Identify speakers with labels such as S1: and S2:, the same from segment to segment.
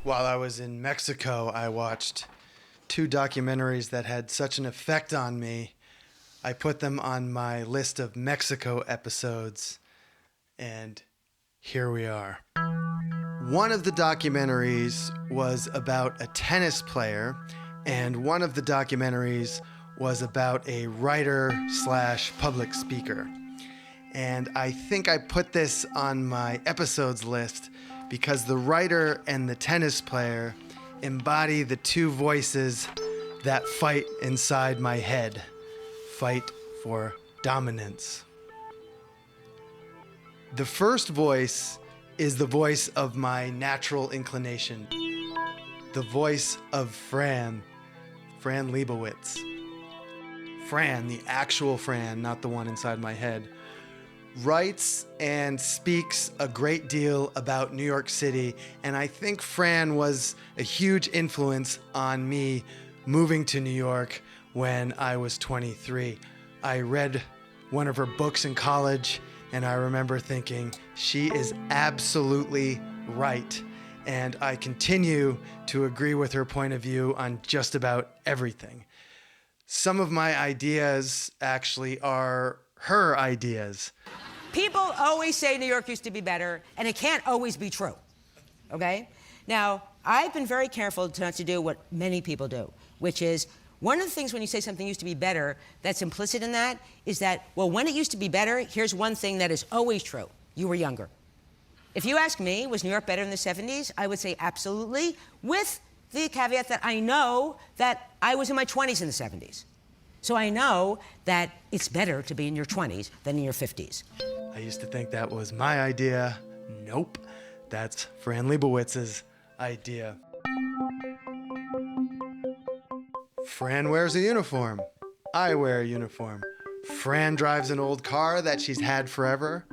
S1: While I was in Mexico, I watched 2 documentaries that had such an effect on me. I put them on my list of Mexico episodes, and here we are. One of the documentaries was about a tennis player, and one of the documentaries was about a writer slash public speaker. And I think I put this on my episodes list because the writer and the tennis player embody the 2 voices that fight inside my head, fight for dominance. The first voice is the voice of my natural inclination, the voice of Fran Lebowitz. Fran, the actual Fran, not the one inside my head, writes and speaks a great deal about New York City, and I think Fran was a huge influence on me moving to New York when I was 23. I read one of her books in college, and I remember thinking, she is absolutely right. And I continue to agree with her point of view on just about everything. Some of my ideas actually are her ideas.
S2: People always say New York used to be better, and it can't always be true, okay? Now, I've been very careful not to do what many people do, which is, one of the things when you say something used to be better, that's implicit in that, is that, well, when it used to be better, here's one thing that is always true. You were younger. If you ask me, was New York better in the 70s? I would say absolutely, with the caveat that I know that I was in my 20s in the 70s. So I know that it's better to be in your 20s than in your 50s.
S1: I used to think that was my idea. Nope, that's Fran Lebowitz's idea. Fran wears a uniform. I wear a uniform. Fran drives an old car that she's had forever.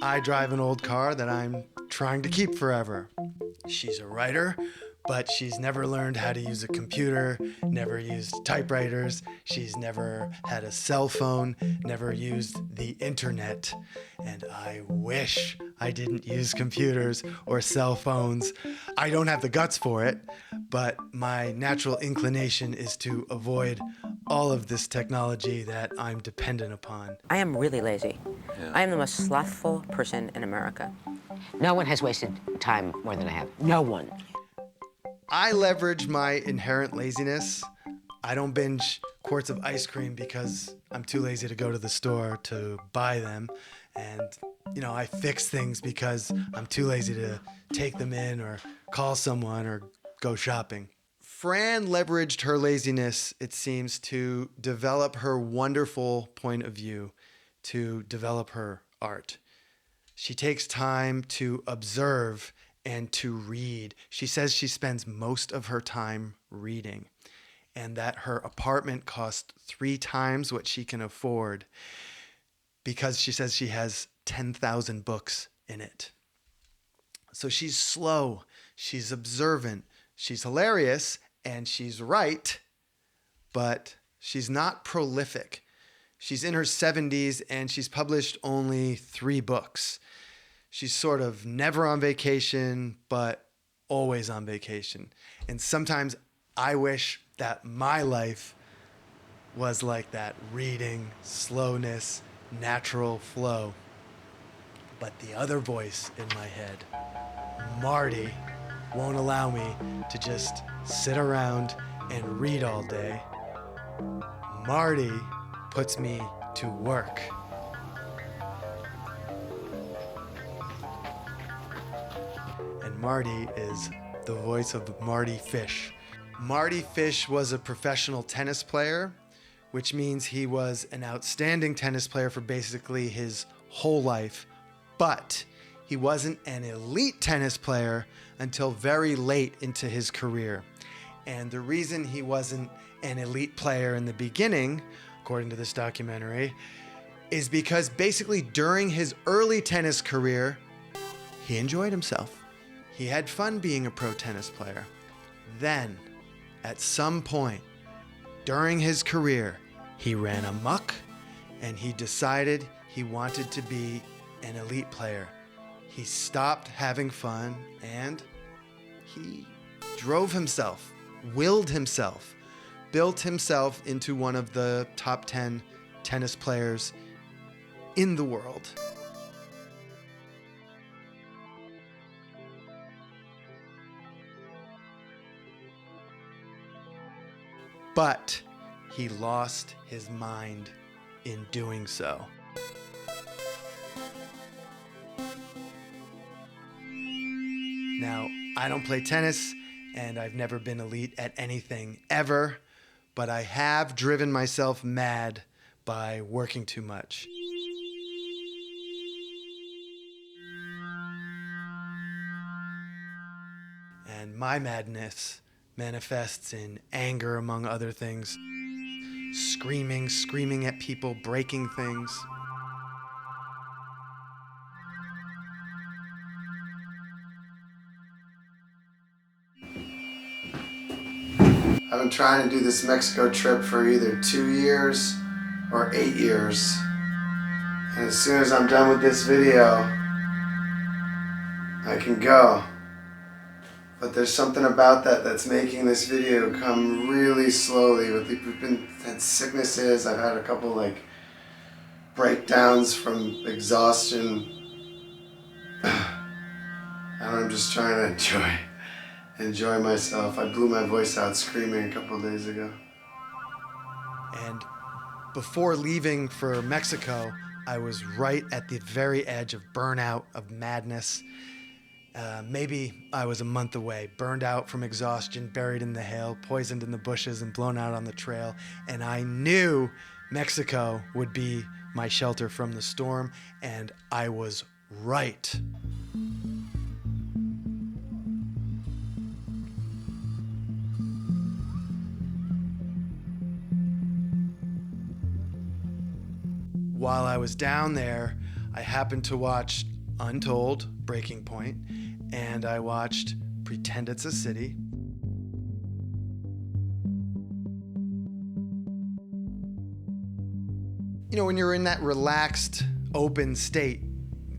S1: I drive an old car that I'm trying to keep forever. She's a writer, but she's never learned how to use a computer, never used typewriters, she's never had a cell phone, never used the internet. And I wish I didn't use computers or cell phones. I don't have the guts for it, but my natural inclination is to avoid all of this technology that I'm dependent upon.
S3: I am really lazy. Yeah. I am the most slothful person in America.
S2: No one has wasted time more than I have. No one.
S1: I leverage my inherent laziness. I don't binge quarts of ice cream because I'm too lazy to go to the store to buy them. And, I fix things because I'm too lazy to take them in or call someone or go shopping. Fran leveraged her laziness, it seems, to develop her wonderful point of view, to develop her art. She takes time to observe and to read. She says she spends most of her time reading, and that her apartment costs 3 times what she can afford because she says she has 10,000 books in it. So she's slow, she's observant, she's hilarious, and she's right, but she's not prolific. She's in her 70s and she's published only 3 books. She's sort of never on vacation, but always on vacation. And sometimes I wish that my life was like that: reading, slowness, natural flow. But the other voice in my head, Mardy, won't allow me to just sit around and read all day. Mardy puts me to work. And Mardy is the voice of Mardy Fish. Mardy Fish was a professional tennis player, which means he was an outstanding tennis player for basically his whole life. But he wasn't an elite tennis player until very late into his career. And the reason he wasn't an elite player in the beginning, according to this documentary, is because basically during his early tennis career, he enjoyed himself. He had fun being a pro tennis player. Then, at some point during his career, he ran amok and he decided he wanted to be an elite player. He stopped having fun and he drove himself, willed himself, built himself into one of the top 10 tennis players in the world. But he lost his mind in doing so. Now, I don't play tennis, and I've never been elite at anything ever, but I have driven myself mad by working too much. And my madness manifests in anger, among other things. Screaming at people, breaking things. I've been trying to do this Mexico trip for either 2 years or 8 years. And as soon as I'm done with this video, I can go. But there's something about that that's making this video come really slowly. We've had sicknesses. I've had a couple breakdowns from exhaustion. And I'm just trying to enjoy myself. I blew my voice out screaming a couple of days ago. And before leaving for Mexico, I was right at the very edge of burnout, of madness. Maybe I was a month away, burned out from exhaustion, buried in the hail, poisoned in the bushes, and blown out on the trail. And I knew Mexico would be my shelter from the storm, and I was right. While I was down there, I happened to watch Untold, Breaking Point, and I watched Pretend It's a City. You know, when you're in that relaxed, open state,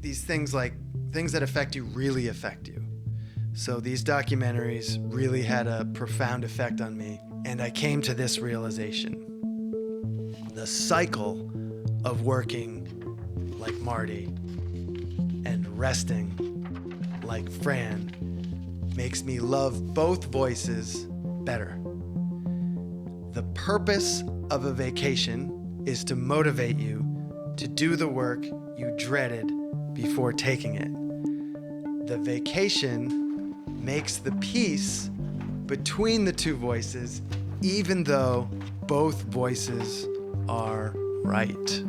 S1: these things that affect you really affect you. So these documentaries really had a profound effect on me, and I came to this realization. The cycle of working like Mardy and resting like Fran makes me love both voices better. The purpose of a vacation is to motivate you to do the work you dreaded before taking it. The vacation makes the peace between the two voices, even though both voices are right.